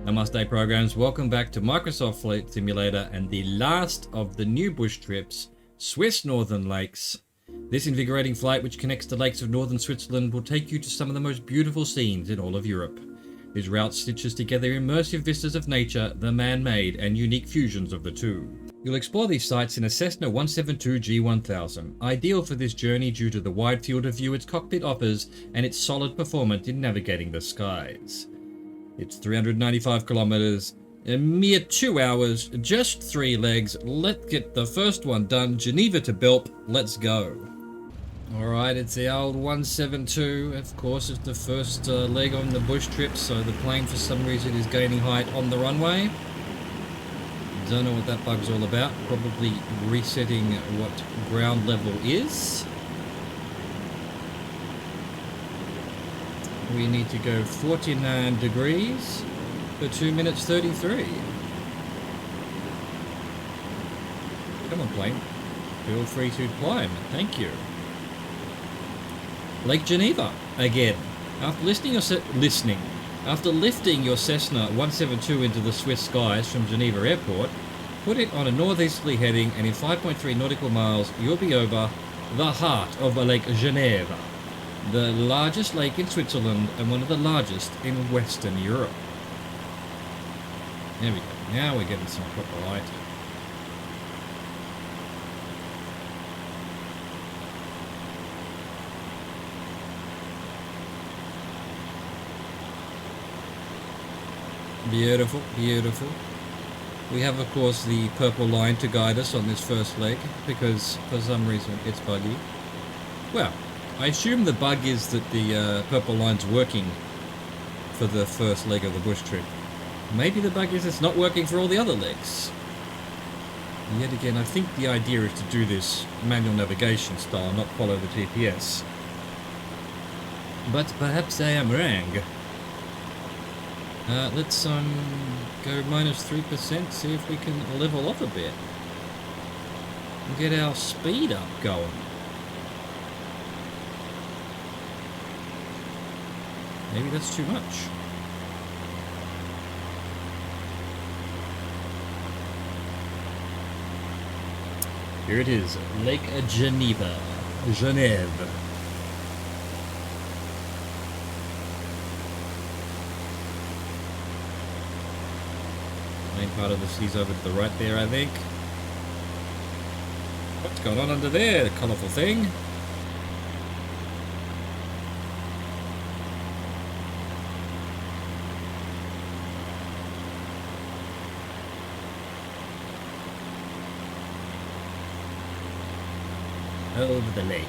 Namaste programs, welcome back to Microsoft Flight Simulator and the last of the new bush trips, Swiss Northern Lakes. This invigorating flight, which connects the lakes of northern Switzerland, will take you to some of the most beautiful scenes in all of Europe. This route stitches together immersive vistas of nature, the man-made and unique fusions of the two. You'll explore these sites in a Cessna 172 G1000, ideal for this journey due to the wide field of view its cockpit offers and its solid performance in navigating the skies. It's 395 kilometers, a mere 2 hours, just 3 legs. Let's get the first one done. Geneva to Belp, let's go. Alright, it's the old 172. Of course, it's the first leg on the bush trip, so the plane for some reason is gaining height on the runway. Don't know what that bug's all about. Probably resetting what ground level is. We need to go 49 degrees for 2 minutes 33. Come on, plane. Feel free to climb. Thank you. Lake Geneva again. After After lifting your Cessna 172 into the Swiss skies from Geneva Airport, put it on a northeasterly heading, and in 5.3 nautical miles, you'll be over the heart of Lake Geneva, the largest lake in Switzerland and one of the largest in Western Europe. There we go. Now we're getting some proper light. Beautiful, beautiful. We have, of course, the purple line to guide us on this first leg, because for some reason it's buggy. Well, I assume the bug is that the purple line's working for the first leg of the bush trip. Maybe the bug is it's not working for all the other legs. And yet again, I think the idea is to do this manual navigation style, not follow the GPS. But perhaps I am wrong. Let's go minus 3%, see if we can level off a bit. And get our speed up going. Maybe that's too much. Here it is, Lake Geneva. Genève. Main part of the city's over to the right there, I think. What's going on under there? The colourful thing. Over the lake.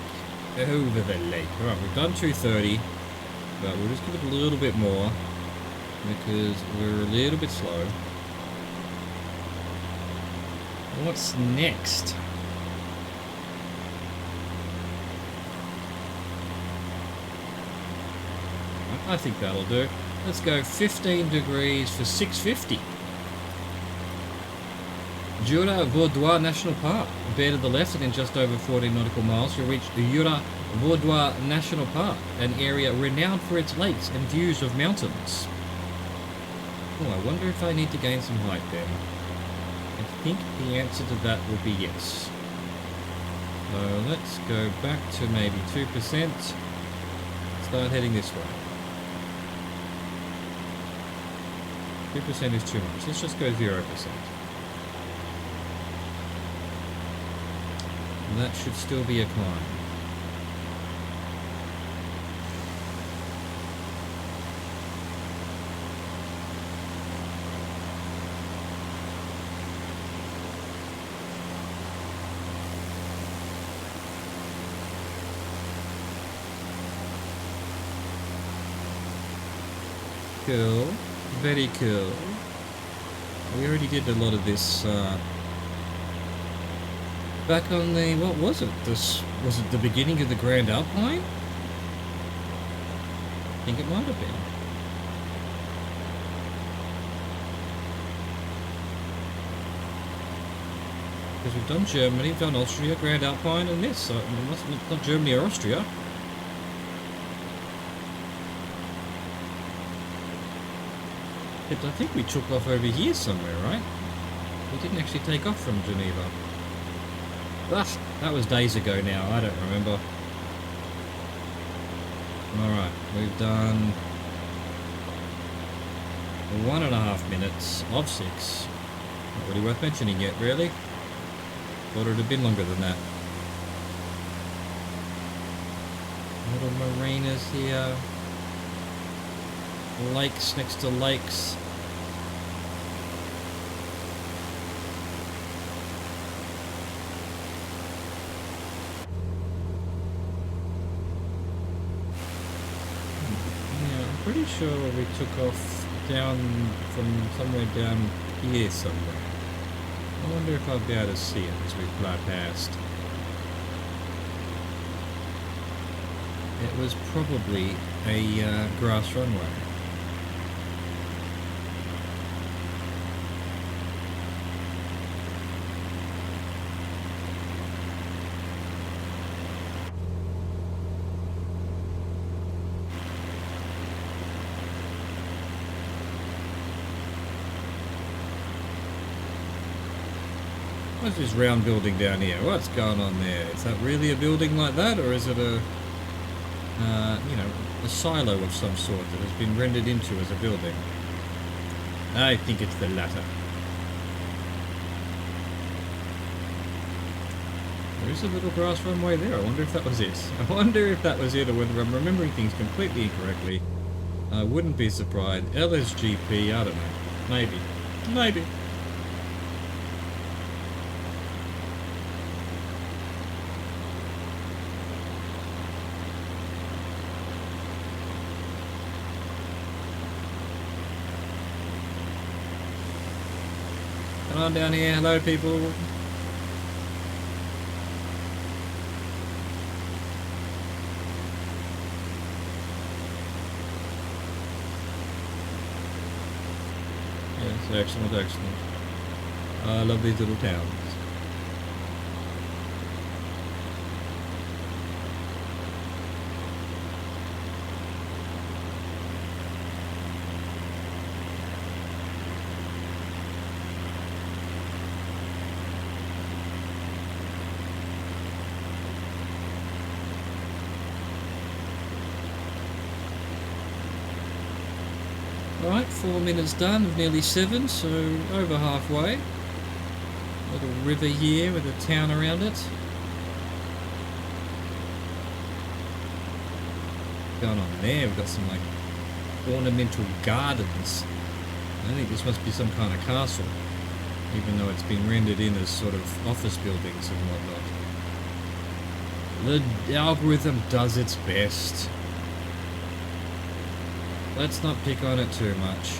Over the lake. Alright, we've done 230, but we'll just give it a little bit more because we're a little bit slow. What's next? I think that'll do. Let's go 15 degrees for 650. Jura-Vaudois National Park. Bear to the left and in just over 14 nautical miles you'll reach the Jura-Vaudois National Park, an area renowned for its lakes and views of mountains. Oh, I wonder if I need to gain some height then. I think the answer to that will be yes. So let's go back to maybe 2%. Start heading this way. 2% is too much. Let's just go 0%. That should still be a climb. Cool. Very cool. We already did a lot of this back on the, what was it? Was it the beginning of the Grand Alpine? I think it might have been. Because we've done Germany, we've done Austria, Grand Alpine, and this. So it must be not Germany or Austria. But I think we took off over here somewhere, right? We didn't actually take off from Geneva. That was days ago now, I don't remember. Alright, we've done 1.5 minutes of 6. Not really worth mentioning yet, really. Thought it would have been longer than that. Little marinas here. Lakes next to lakes. Yeah, I'm pretty sure we took off down from somewhere down here somewhere. I wonder if I'll be able to see it as we fly past. It was probably a grass runway. What's this round building down here? What's going on there? Is that really a building like that, or is it a, you know, a silo of some sort that has been rendered into as a building? I think it's the latter. There is a little grass runway there. I wonder if that was it. I wonder if that was it, or whether I'm remembering things completely incorrectly. I wouldn't be surprised. LSGP, I don't know. Maybe. Maybe. Come on down here. Hello, people. Yes, excellent, excellent. I love these little towns. Right, 4 minutes done of nearly 7, so over halfway. Little river here with a town around it. Going on there, we've got some like ornamental gardens. I think this must be some kind of castle, even though it's been rendered in as sort of office buildings and whatnot. The algorithm does its best. Let's not pick on it too much.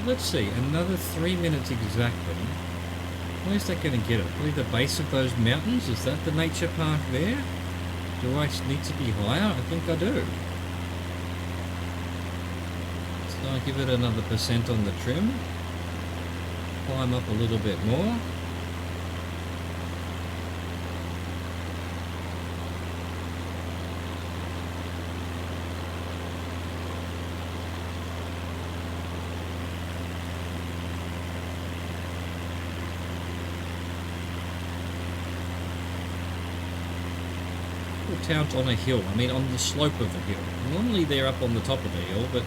Let's see, another 3 minutes exactly. Where's that going to get us? Probably the base of those mountains? Is that the nature park there? Do I need to be higher? I think I do. So I'll give it another % on the trim. Climb up a little bit more. Towns on a hill, I mean on the slope of the hill. Normally they're up on the top of the hill, but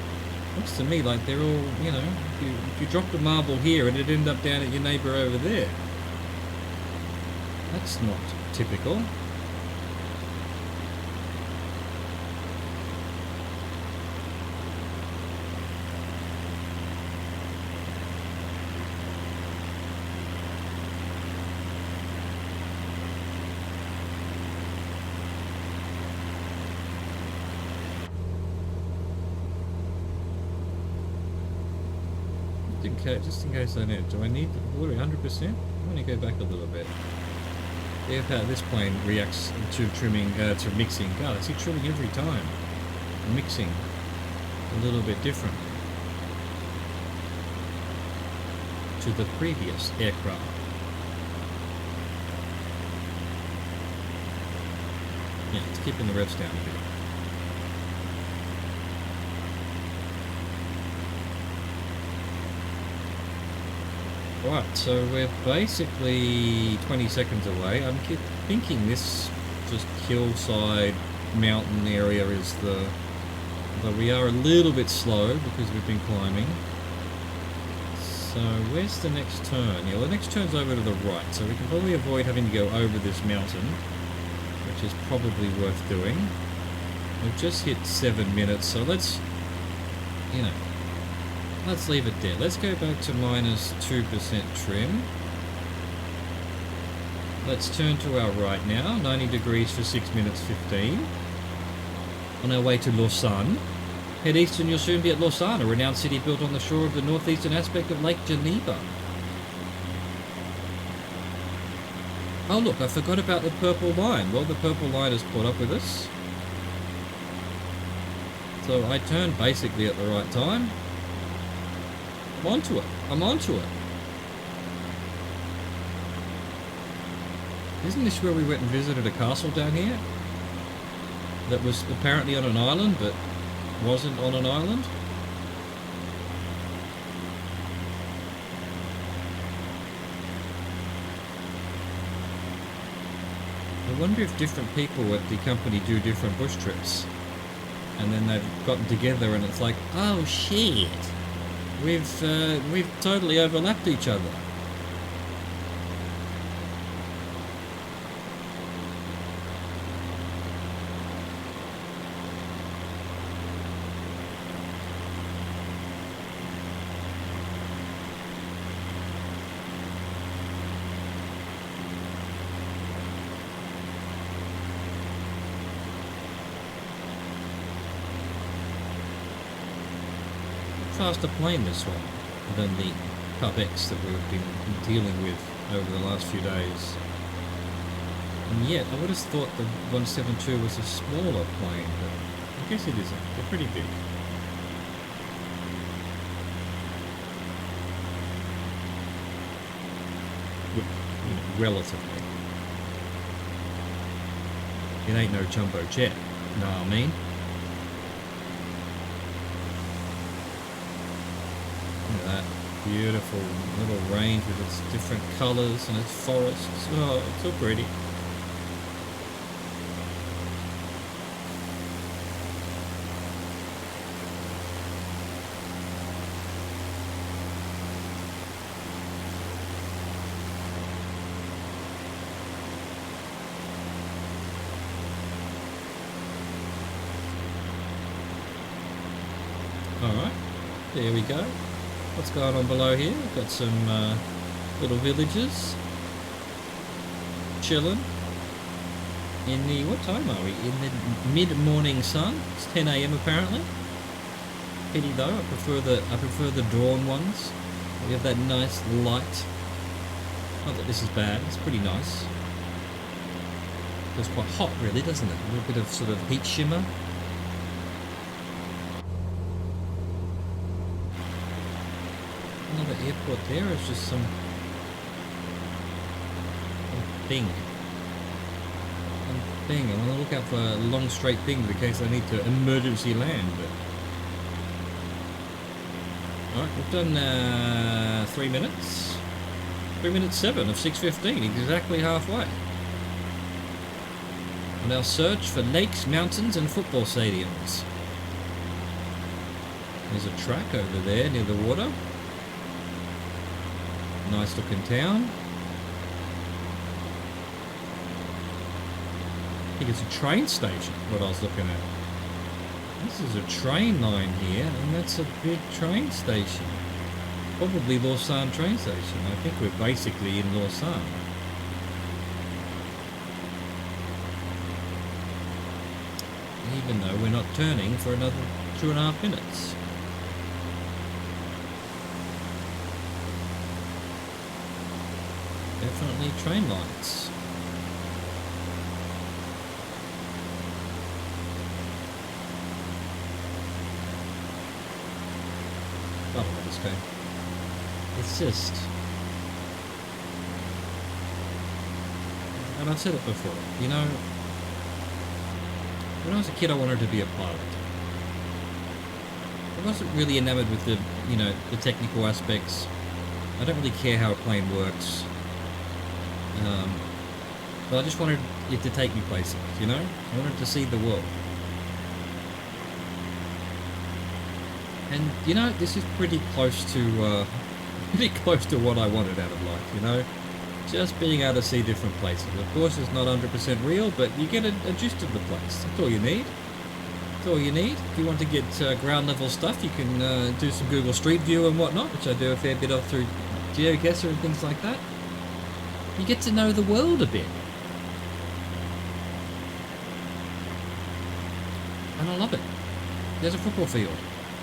looks to me like they're all, you know, if you dropped a marble here it'd end up down at your neighbour over there. That's not typical. Just in case I need. Do I need 100%? I'm going to go back a little bit. See how this plane reacts to trimming, to mixing. God, I see trimming every time. Mixing a little bit differently to the previous aircraft. Yeah, it's keeping the revs down a bit. Right, so we're basically 20 seconds away. I'm thinking this just hillside mountain area is the... But we are a little bit slow because we've been climbing. So where's the next turn? Yeah, well, the next turn's over to the right, so we can probably avoid having to go over this mountain, which is probably worth doing. We've just hit 7 minutes, so let's, you know, let's leave it there. Let's go back to minus 2% trim. Let's turn to our right now, 90 degrees for 6 minutes 15. On our way to Lausanne. Head east and you'll soon be at Lausanne, a renowned city built on the shore of the northeastern aspect of Lake Geneva. Oh look, I forgot about the purple line. Well, the purple line has caught up with us. So I turned basically at the right time. I'm onto it. I'm onto it. Isn't this where we went and visited a castle down here? That was apparently on an island, but wasn't on an island? I wonder if different people at the company do different bush trips. And then they've gotten together and it's like, oh shit, we've totally overlapped each other. Faster plane this one than the Cub X that we've been dealing with over the last few days. And yet, I would have thought the 172 was a smaller plane, but I guess it isn't. They're pretty big. You know, relatively. It ain't no jumbo jet, know what I mean? Look at that beautiful little range with its different colours and its forests. Oh, it's so pretty. Alright, there we go. What's going on below here? We've got some little villages chilling in the, what time are we? In the mid-morning sun. It's 10 AM apparently. Pity though, I prefer the dawn ones. We have that nice light. Not that this is bad, it's pretty nice. It's quite hot really, doesn't it? A little bit of sort of heat shimmer. Another airport there is just some thing. I'm going to look out for long straight things in case I need to emergency land. Alright, we've done 3 minutes. 3 minutes 7 of 6:15, exactly halfway. On our search for lakes, mountains and football stadiums. There's a track over there near the water. Nice looking town. I think it's a train station, what I was looking at. This is a train line here, and that's a big train station. Probably Lausanne train station. I think we're basically in Lausanne. Even though we're not turning for another 2.5 minutes. Definitely train lines. Oh, let's go. It's just... And I've said it before, you know, When I was a kid, I wanted to be a pilot. I wasn't really enamored with the, you know, the technical aspects. I don't really care how a plane works. But I just wanted it to take me places, you know? I wanted to see the world. And, you know, this is pretty close to what I wanted out of life, you know? Just being able to see different places. Of course, it's not 100% real, but you get a gist of the place. That's all you need. That's all you need. If you want to get ground level stuff, you can do some Google Street View and whatnot, which I do a fair bit of through GeoGuessr and things like that. You get to know the world a bit. And I love it. There's a football field.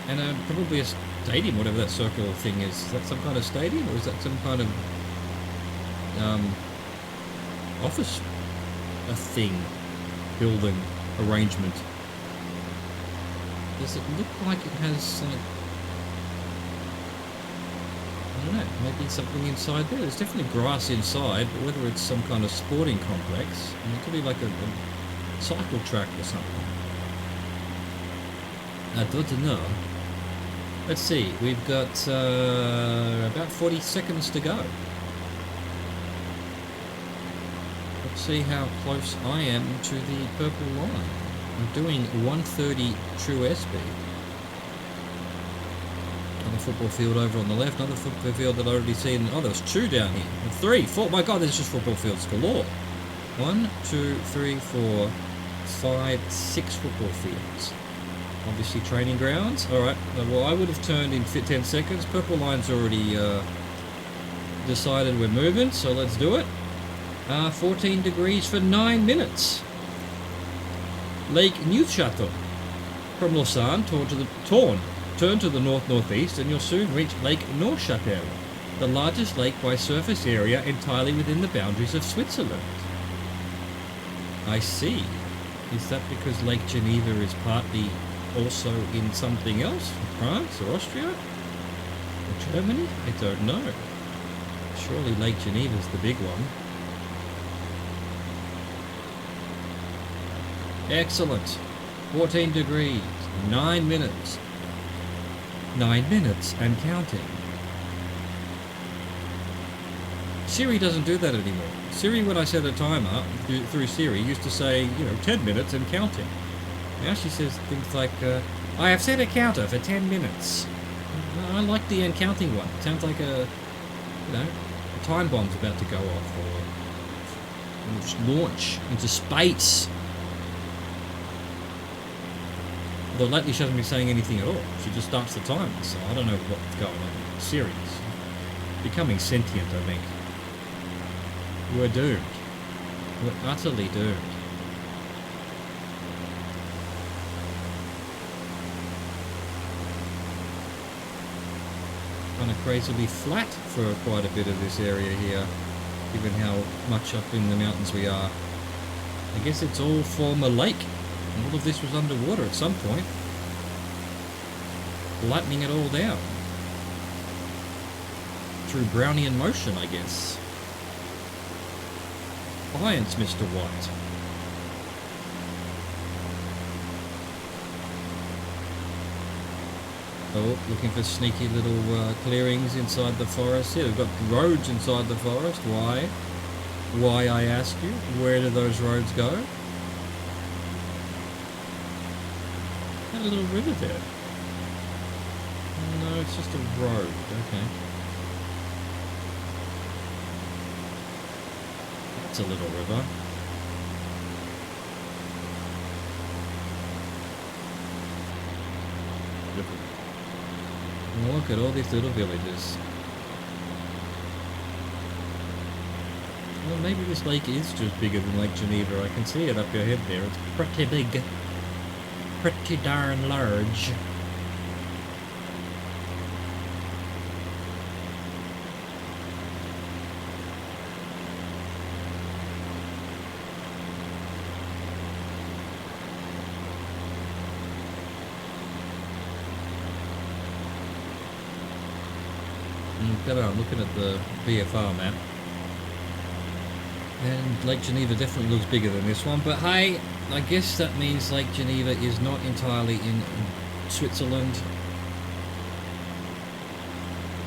And probably a stadium, whatever that circular thing is. Is that some kind of stadium, or is that some kind of office building arrangement? Does it look like it has I don't know, maybe something inside there? There's definitely grass inside, but whether it's some kind of sporting complex, I mean, it could be like a cycle track or something. I don't know. Let's see, we've got about 40 seconds to go. Let's see how close I am to the purple line. I'm doing 130 true airspeed. Another football field over on the left, another football field that I already seen. Oh, there's 2 down here. 3, 4, my god, there's just football fields galore. 1, 2, 3, 4, 5, 6 football fields. Obviously training grounds. Alright, well I would have turned in 10 seconds. Purple line's already decided we're moving, so let's do it. 14 degrees for 9 minutes. Lake Neuchâtel. From Lausanne, turn to the north-northeast and you'll soon reach Lake Neuchâtel, the largest lake by surface area entirely within the boundaries of Switzerland. I see. Is that because Lake Geneva is partly also in something else? France or Austria? Or Germany? I don't know. Surely Lake Geneva's the big one. Excellent. 14 degrees. 9 minutes. 9 minutes and counting. Siri doesn't do that anymore. Siri, when I set a timer through Siri, used to say, 10 minutes and counting. Now she says things like, I have set a counter for 10 minutes. I like the counting one. It sounds like a time bomb's about to go off or just launch into space. Although lately she hasn't been saying anything at all. She just starts the timer, so I don't know what's going on. Siri is becoming sentient, I think. We're doomed. We're utterly doomed. Kind of crazily flat for quite a bit of this area here, given how much up in the mountains we are. I guess it's all former lake. And all of this was underwater at some point, lightening it all down through Brownian motion, I guess. Science, Mr. White. Oh, looking for sneaky little clearings inside the forest here. We've got roads inside the forest. Why? Why, I ask you? Where do those roads go? A little river there. No, it's just a road. Okay. That's a little river. Look at all these little villages. Well, maybe this lake is just bigger than Lake Geneva. I can see it up your head there. It's pretty big. Pretty darn large. I'm looking at the VFR map. And Lake Geneva definitely looks bigger than this one, but hey, I guess that means Lake Geneva is not entirely in Switzerland.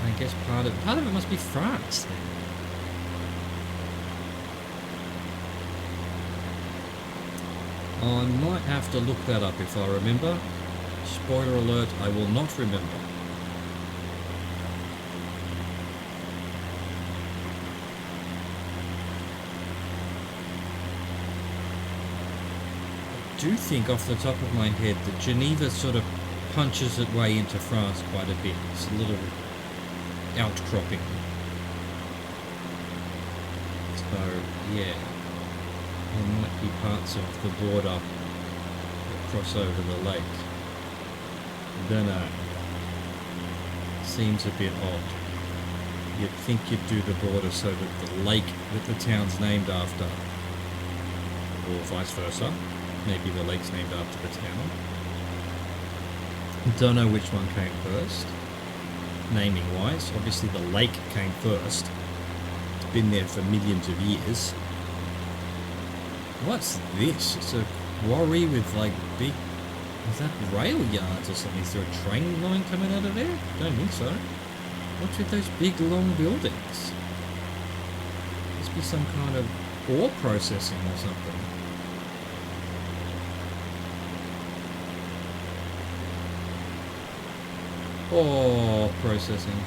I guess part of it must be France then. I might have to look that up if I remember. Spoiler alert, I will not remember. I do think off the top of my head that Geneva sort of punches its way into France quite a bit. It's a little outcropping. So, yeah. There might be parts of the border that cross over the lake. Dunno. Seems a bit odd. You'd think you'd do the border so that the lake that the town's named after, or vice versa. Maybe the lake's named after the town. Don't know which one came first, naming wise. Obviously the lake came first. It's been there for millions of years. What's this? It's a quarry with like big... Is that rail yards or something? Is there a train line coming out of there? Don't think so. What's with those big long buildings? Must be some kind of ore processing or something. Ore processing.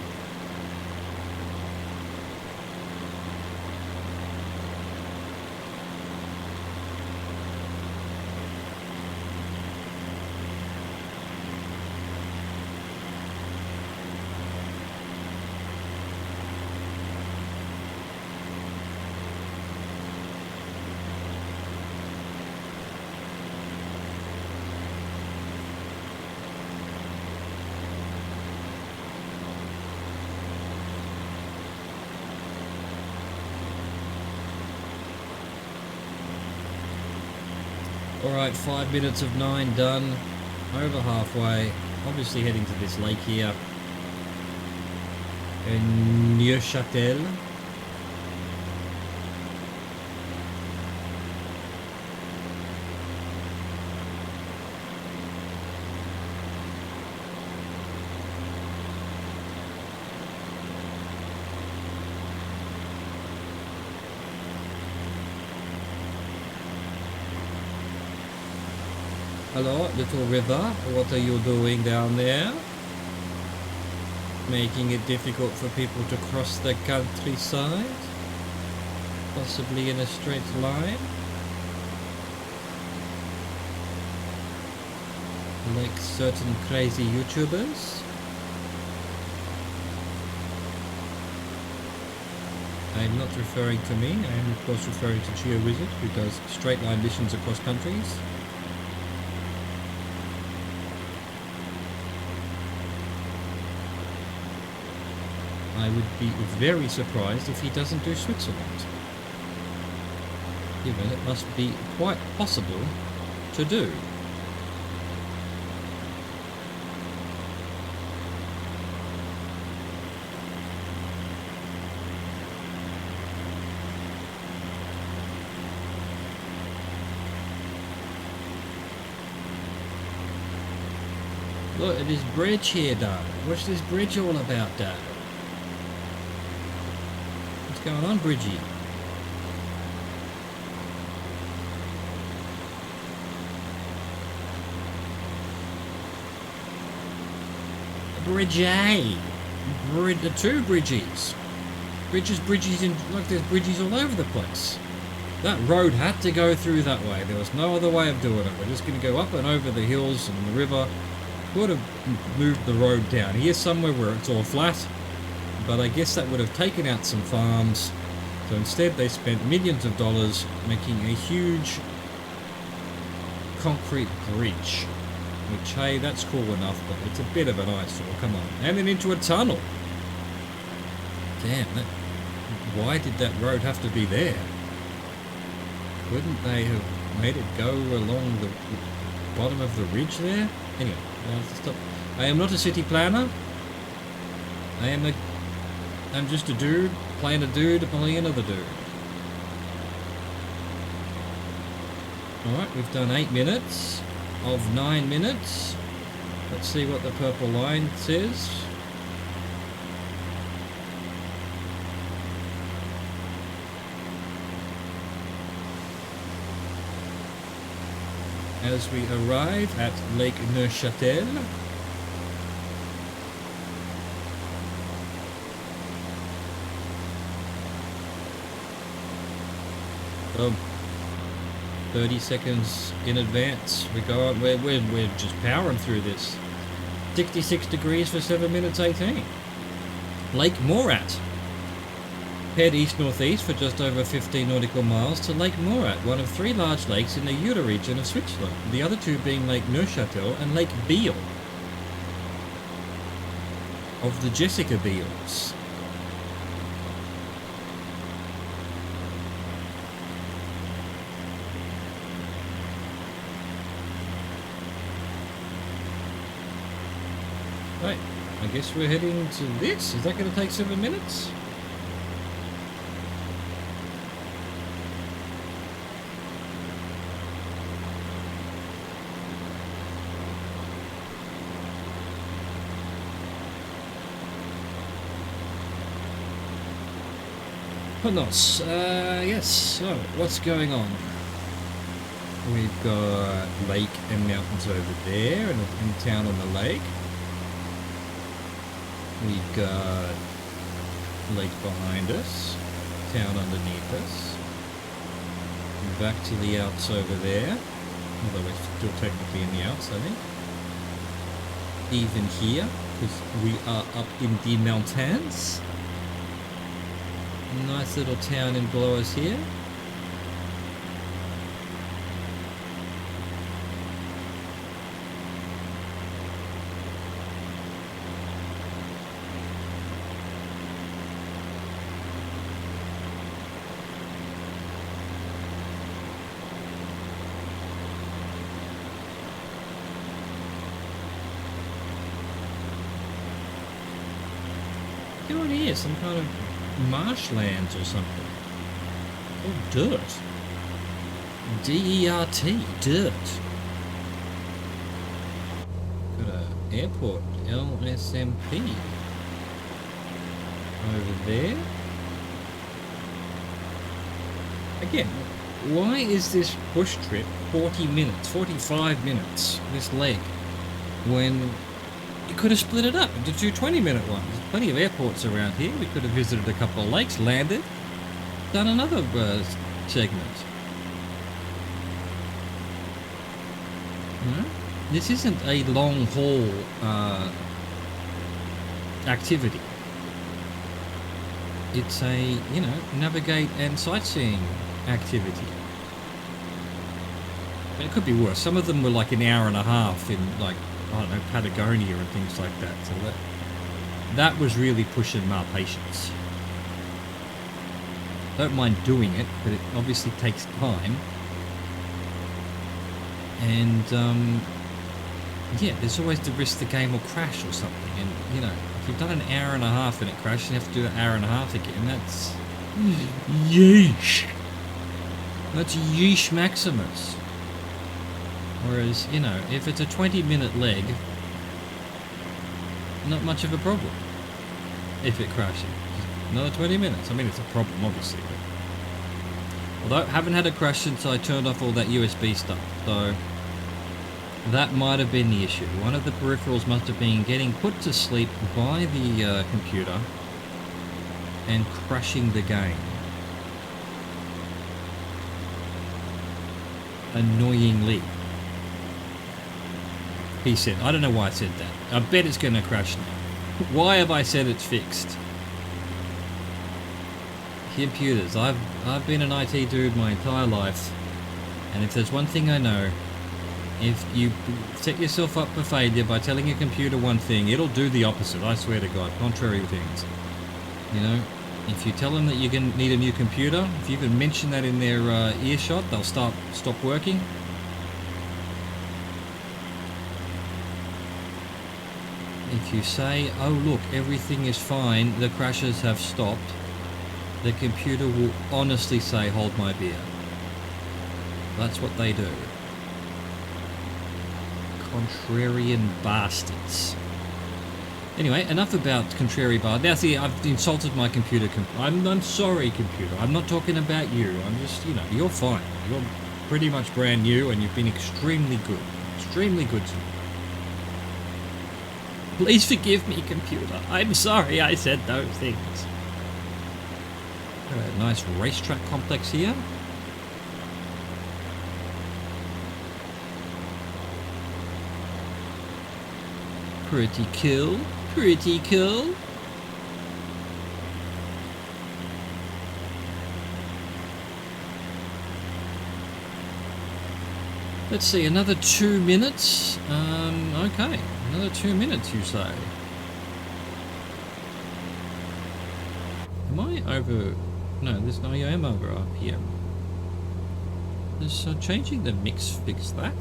Alright, 5 minutes of 9 done. Over halfway. Obviously heading to this lake here. In Neuchâtel. Hello, little river. What are you doing down there? Making it difficult for people to cross the countryside? Possibly in a straight line? Like certain crazy YouTubers? I'm not referring to me. I am of course referring to GeoWizard, who does straight line missions across countries. I would be very surprised if he doesn't do Switzerland, given it must be quite possible to do. Look at this bridge here, Dad. What's this bridge all about, Dad? What's going on, Bridgie? Bridgie! Two bridges. Bridges in... Look, there's bridges all over the place. That road had to go through that way. There was no other way of doing it. We're just going to go up and over the hills and the river. Could have moved the road down here somewhere where it's all flat, but I guess that would have taken out some farms. So instead they spent millions of dollars making a huge concrete bridge, which, hey, that's cool enough, but it's a bit of an eyesore, come on. And then into a tunnel. Damn, why did that road have to be there? Couldn't they have made it go along the bottom of the ridge there? Anyway, stop. I am not a city planner. I'm just a dude playing another dude. Alright, we've done 8 minutes of 9 minutes. Let's see what the purple line says. As we arrive at Lake Neuchâtel. Oh, 30 seconds in advance. We're just powering through this. 66 degrees for 7 minutes 18. Lake Morat. Head east-northeast for just over 15 nautical miles to Lake Morat, one of 3 large lakes in the Jura region of Switzerland, the other 2 being Lake Neuchâtel and Lake Biel. Of the Jessica Biels. Right, I guess we're heading to this. Is that going to take 7 minutes? Panos, yes, so what's going on? We've got lake and mountains over there and town on the lake. We've got lake behind us, town underneath us. Back to the Alps over there, although we're still technically in the Alps, I think. Even here, because we are up in the mountains. Nice little town in below us here. What here? Some kind of marshlands or something. Oh, dirt. D-E-R-T, dirt. Got a airport, LSMP. Over there. Again, why is this bush trip 40 minutes, 45 minutes, this leg, when you could have split it up into 2 20-minute ones? There's plenty of airports around here. We could have visited a couple of lakes, landed, done another segment. No? This isn't a long haul activity. It's a, you know, navigate and sightseeing activity. It could be worse. Some of them were like an hour and a half in, like, I don't know, Patagonia and things like that. So that was really pushing my patience. Don't mind doing it, but it obviously takes time. And yeah, there's always the risk the game will crash or something. And you know, if you've done an hour and a half and it crashes, you have to do an hour and a half again. That's yeesh. That's yeesh maximus. Whereas, you know, if it's a 20-minute leg, not much of a problem. If it crashes. Another 20 minutes. I mean, it's a problem, obviously. But although I haven't had a crash since I turned off all that USB stuff. So that might have been the issue. One of the peripherals must have been getting put to sleep by the computer and crashing the game. Annoyingly. He said, I don't know why I said that. I bet it's going to crash now. Why have I said it's fixed? Computers. I've been an IT dude my entire life. And if there's one thing I know, if you set yourself up for failure by telling your computer one thing, it'll do the opposite, I swear to God. Contrary things. You know, if you tell them that you're going to need a new computer, if you even mention that in their earshot, they'll stop working. If you say, oh look, everything is fine, the crashes have stopped, the computer will honestly say, hold my beer. That's what they do. Contrarian bastards. Anyway, enough about contrary bastards. Now see, I've insulted my computer. I'm sorry, computer. I'm not talking about you. I'm just, you know, you're fine. You're pretty much brand new and you've been extremely good. Extremely good to me. Please forgive me, computer. I'm sorry I said those things. Got a nice racetrack complex here. Pretty cool. Pretty cool. Let's see, another 2 minutes. Okay, another 2 minutes, you say. Am I over? No, there's no. I am over RPM. Does changing the mix fix that?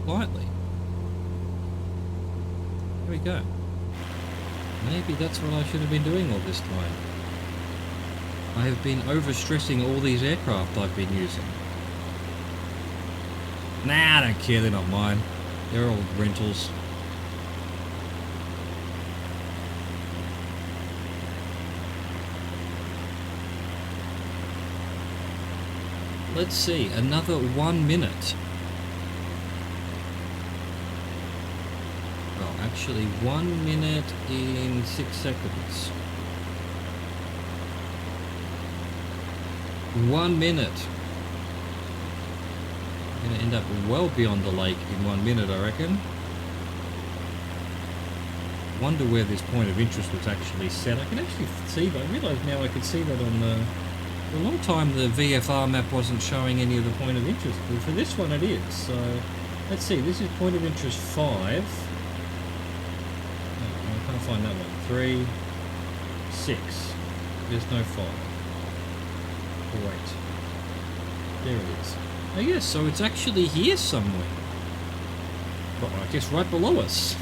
Slightly. There we go. Maybe that's what I should have been doing all this time. I have been overstressing all these aircraft I've been using. Nah, I don't care, they're not mine. They're all rentals. Let's see, another 1 minute. Actually 1 minute in 6 seconds. 1 minute. I'm gonna end up well beyond the lake in 1 minute, I reckon. Wonder where this point of interest was actually set. I can actually see that. I realise now I could see that on the... For a long time the VFR map wasn't showing any of the point of interest, but for this one it is. So let's see, this is point of interest 5. Find that one. 3, 6. There's no 5. Wait. There it is. Oh yes, so it's actually here somewhere. Well, I guess right below us.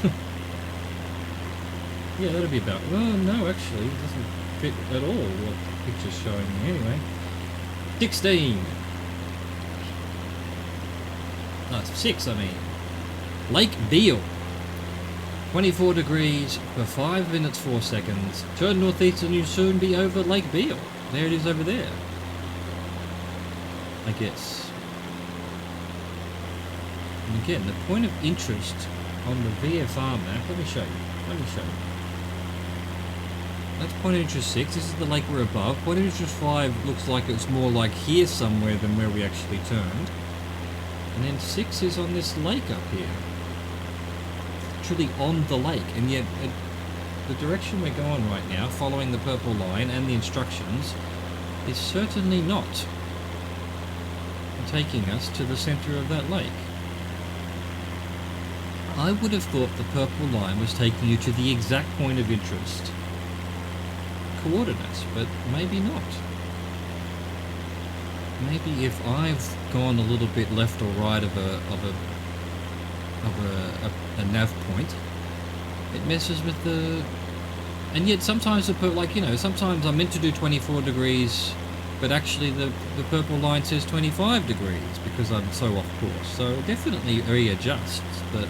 Yeah, that'll be about... Well, no, actually, it doesn't fit at all what the picture's showing me anyway. 16. No, 6, I mean. Lake Beale. 24 degrees for 5 minutes 4 seconds. Turn northeast and you'll soon be over Lake Beale. There it is over there. I guess. And again, the point of interest on the VFR map. Let me show you. That's point of interest 6. This is the lake we're above. Point of interest 5 looks like it's more like here somewhere than where we actually turned. And then 6 is on this lake up here. On the lake, and yet the direction we're going right now, following the purple line and the instructions, is certainly not taking us to the center of that lake. I would have thought the purple line was taking you to the exact point of interest coordinates, but maybe not. Maybe if I've gone a little bit left or right of a nav point, it messes with the... And yet sometimes, sometimes I'm meant to do 24 degrees, but actually the purple line says 25 degrees because I'm so off course. So definitely readjusts, but...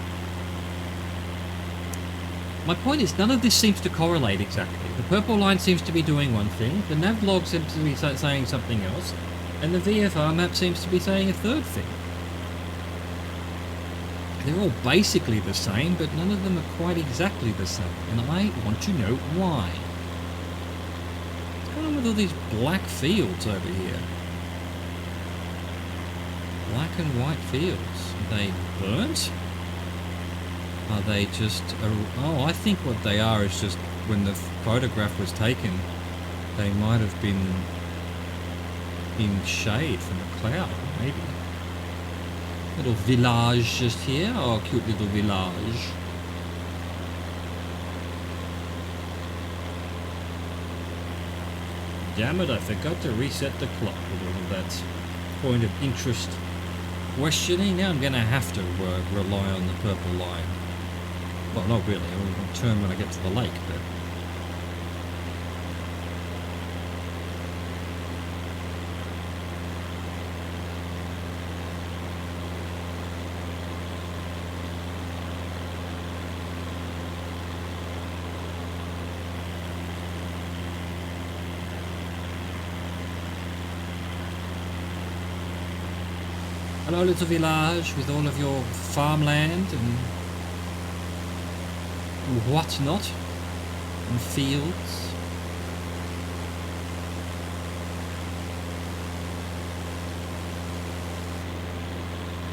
My point is, none of this seems to correlate exactly. The purple line seems to be doing one thing, the nav log seems to be saying something else, and the VFR map seems to be saying a third thing. They're all basically the same, but none of them are quite exactly the same, and I want to know why. What's going on with all these black fields over here? Black and white fields. Are they burnt? Are they just... Oh, I think what they are is just when the photograph was taken, they might have been in shade from a cloud, maybe. Little village just here. Oh, cute little village. Damn it, I forgot to reset the clock with all of that point of interest questioning. Now I'm going to have to rely on the purple line. Well, not really. I'll turn when I get to the lake, but... Hello, little village with all of your farmland and whatnot, and fields.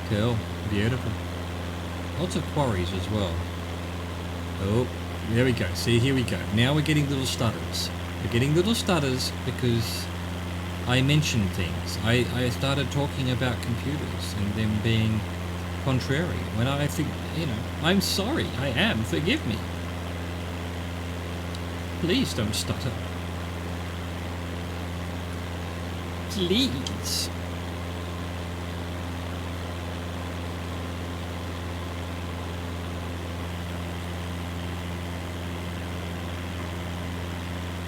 Cool, beautiful. Lots of quarries as well. Oh, there we go. See, here we go. Now we're getting little stutters. We're getting little stutters because I mentioned things. I started talking about computers and them being contrary. When I think, you know, I'm sorry. I am. Forgive me. Please don't stutter. Please.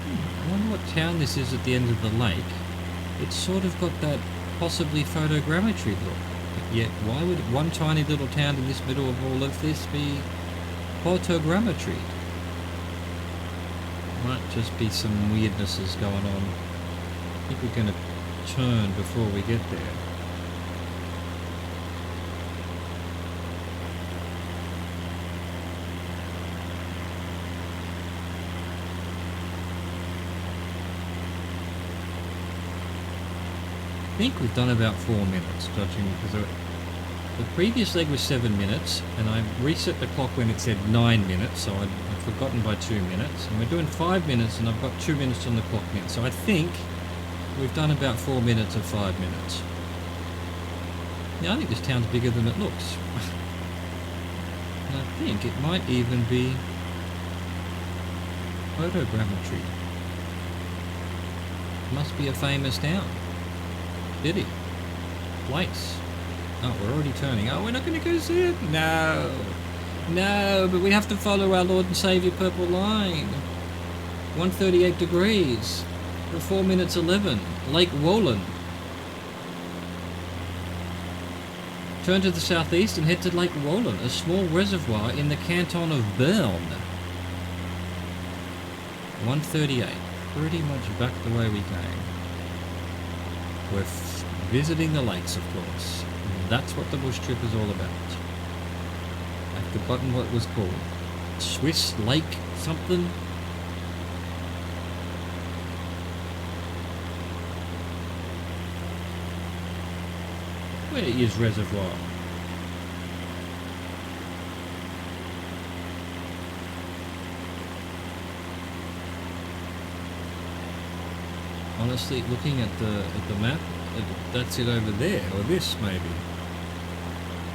I wonder what town this is at the end of the lake. It's sort of got that possibly photogrammetry look. But yet, why would one tiny little town in this middle of all of this be photogrammetry? Might just be some weirdnesses going on. I think we're going to turn before we get there. I think we've done about 4 minutes, judging because the previous leg was 7 minutes, and I reset the clock when it said 9 minutes, so I'd forgotten by 2 minutes. And we're doing 5 minutes, and I've got 2 minutes on the clock now. So I think we've done about 4 minutes of 5 minutes. Yeah, I think this town's bigger than it looks. And I think it might even be photogrammetry. Must be a famous town. City. Place. Oh, we're already turning. Oh, we're not going to go see it? No. No, but we have to follow our Lord and Saviour purple line. 138 degrees. For 4 minutes 11. Lake Wolin. Turn to the southeast and head to Lake Wolin, a small reservoir in the canton of Bern. 138. Pretty much back the way we came. We're visiting the lakes, of course. And that's what the bush trip is all about. I've forgotten what it was called. Swiss Lake something? Where is reservoir? Honestly, looking at the map, that's it over there, or this maybe.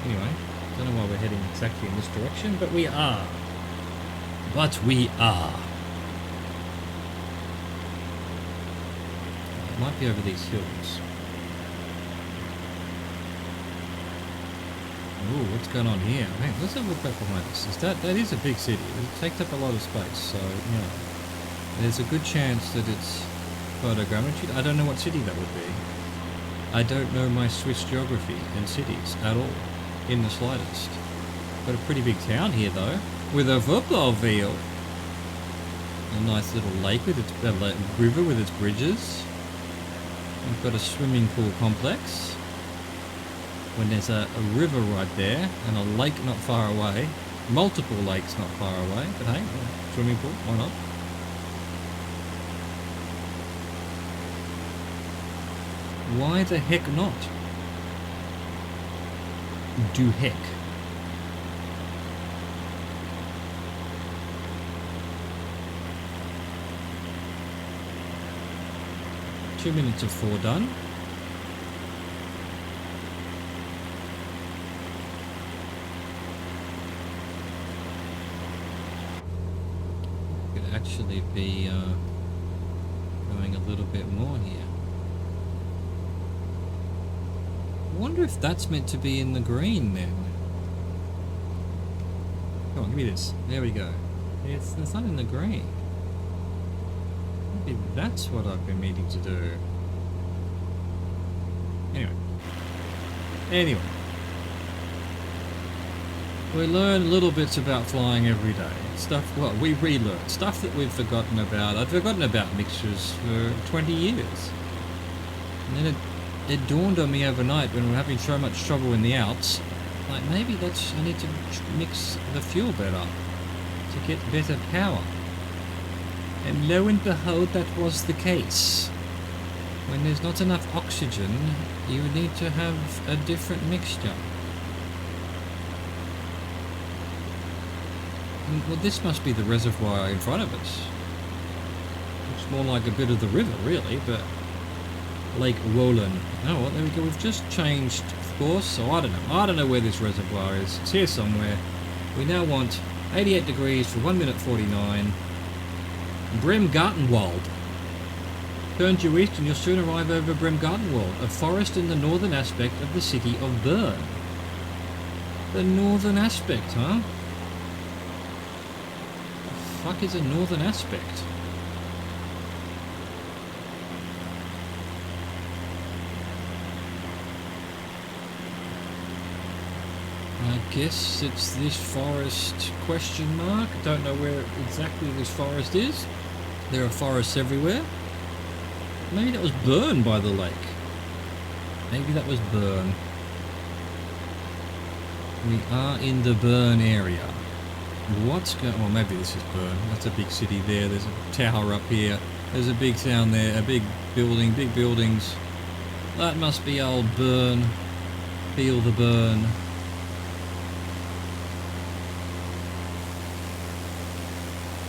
Anyway, don't know why we're heading exactly in this direction, but we are. But we are. It might be over these hills. Ooh, what's going on here? Man, let's have a look back behind us. That is a big city. It takes up a lot of space, so, you know, there's a good chance that it's photogrammetry. I don't know what city that would be. I don't know my Swiss geography and cities at all, in the slightest. Got a pretty big town here though, with a football field. A nice little lake with its river with its bridges. We've got a swimming pool complex. When there's a river right there and a lake not far away, multiple lakes not far away. But hey, swimming pool, why not? Why the heck not? Do heck. Two minutes of 4 done. Could actually be going a little bit more here. I wonder if that's meant to be in the green then. Come on, give me this. There we go. It's not in the green. Maybe that's what I've been meaning to do. Anyway. We learn little bits about flying every day. Stuff, well, we relearn. Stuff that we've forgotten about. I've forgotten about mixtures for 20 years. And then it dawned on me overnight when we were having so much trouble in the Alps. Like, maybe I need to mix the fuel better to get better power. And lo and behold, that was the case. When there's not enough oxygen, you need to have a different mixture. Well, this must be the reservoir in front of us. Looks more like a bit of the river, really, but Lake Wohlen. Oh, well, there we go. We've just changed course, so I don't know. I don't know where this reservoir is. It's here somewhere. We now want 88 degrees for 1 minute 49. Bremgartenwald. Turn due east and you'll soon arrive over Bremgartenwald, a forest in the northern aspect of the city of Bern. The northern aspect, huh? The fuck is a northern aspect? I guess it's this forest question mark. Don't know where exactly this forest is. There are forests everywhere. Maybe that was Bern by the lake. Maybe that was Bern. We are in the Bern area. What's going on? Well, maybe this is Bern. That's a big city there. There's a tower up here. There's a big town there. A big building, big buildings. That must be old Bern. Feel the burn.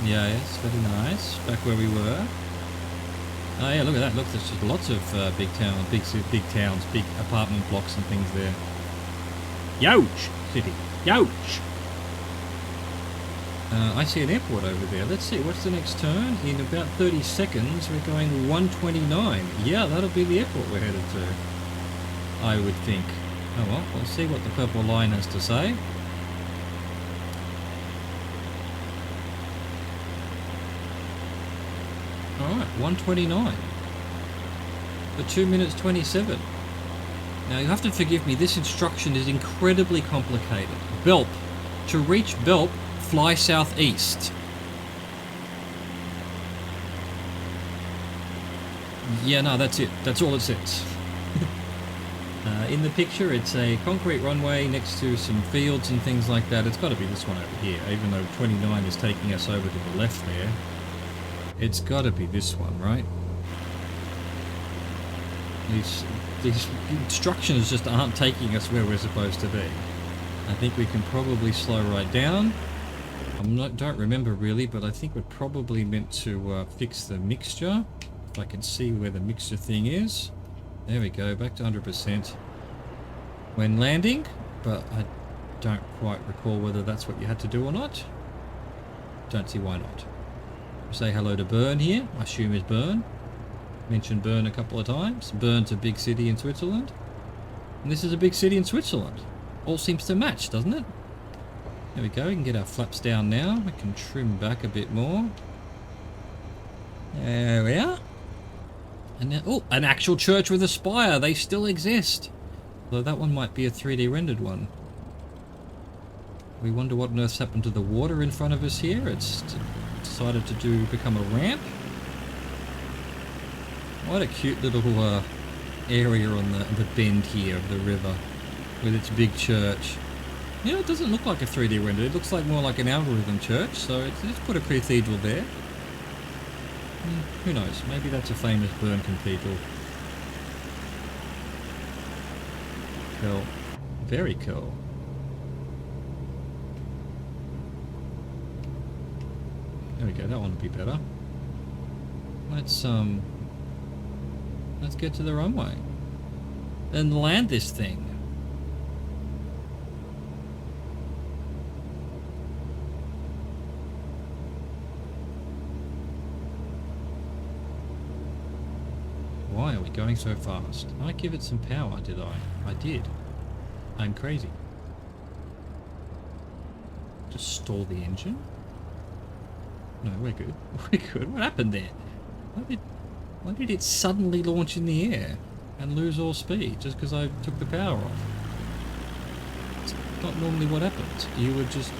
Yeah, yes, very nice. Back where we were. Oh yeah, look at that. Look, there's just lots of big towns, big apartment blocks and things there. Huge city. Huge. I see an airport over there. Let's see, what's the next turn? In about 30 seconds, we're going 129. Yeah, that'll be the airport we're headed to, I would think. Oh well, we'll see what the purple line has to say. Alright, 129. For 2 minutes 27. Now you have to forgive me, this instruction is incredibly complicated. Belp. To reach Belp, fly southeast. Yeah, no, that's it. That's all it says. In the picture, it's a concrete runway next to some fields and things like that. It's got to be this one over here, even though 29 is taking us over to the left there. It's got to be this one, right? These instructions just aren't taking us where we're supposed to be. I think we can probably slow right down. Don't remember really, but I think we're probably meant to fix the mixture. If I can see where the mixture thing is. There we go, back to 100%. When landing, but I don't quite recall whether that's what you had to do or not. Don't see why not. Say hello to Bern here, I assume is Bern. Mentioned Bern a couple of times. Bern's a big city in Switzerland. And this is a big city in Switzerland. All seems to match, doesn't it? There we go, we can get our flaps down now. We can trim back a bit more. There we are. And now, oh, an actual church with a spire. They still exist. Though that one might be a 3D rendered one. We wonder what on earth's happened to the water in front of us here. It's decided to become a ramp. What a cute little area on the bend here of the river with its big church. Yeah, it doesn't look like a 3D render. It looks like more like an algorithm church. So let's put a cathedral there. Who knows? Maybe that's a famous Bern cathedral. Cool. Very cool. There we go. That one would be better. Let's get to the runway and land this thing. Why Why are we going so fast? Did I give it some power, did I? I did. I'm crazy. Just stall the engine? No, we're good. We're good. What happened there? Why did it suddenly launch in the air and lose all speed just because I took the power off? It's not normally what happens. You would just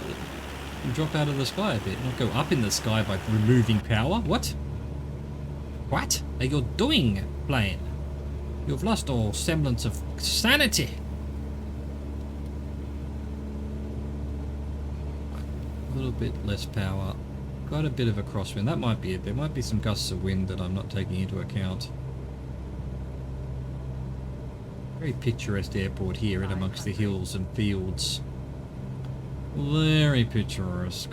drop out of the sky a bit, not go up in the sky by removing power. What? What are you doing, plane? You've lost all semblance of sanity. A little bit less power. Got a bit of a crosswind. That might be it. There might be some gusts of wind that I'm not taking into account. Very picturesque airport here in amongst the hills and fields. Very picturesque.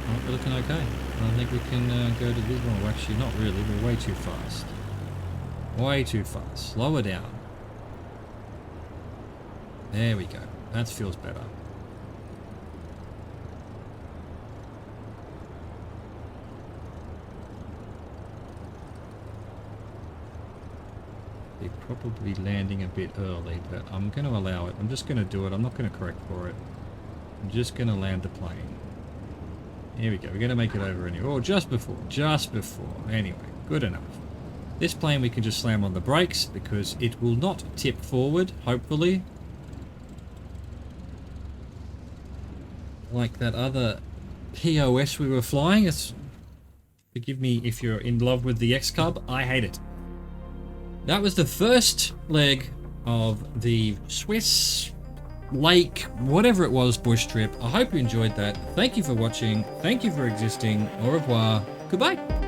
Alright, we're looking okay. I think we can go to this one. Well, actually, not really. We're way too fast. Way too fast. Slow her down. There we go. That feels better. They're probably landing a bit early, but I'm going to allow it. I'm just going to do it. I'm not going to correct for it. I'm just going to land the plane. Here we go. We're going to make it over anyway. Oh, just before. Just before. Anyway, good enough. This plane we can just slam on the brakes because it will not tip forward, hopefully. Like that other POS we were flying. Forgive me if you're in love with the X-Cub. I hate it. That was the first leg of the Swiss lake, whatever it was, bush trip. I hope you enjoyed that. Thank you for watching. Thank you for existing. Au revoir. Goodbye.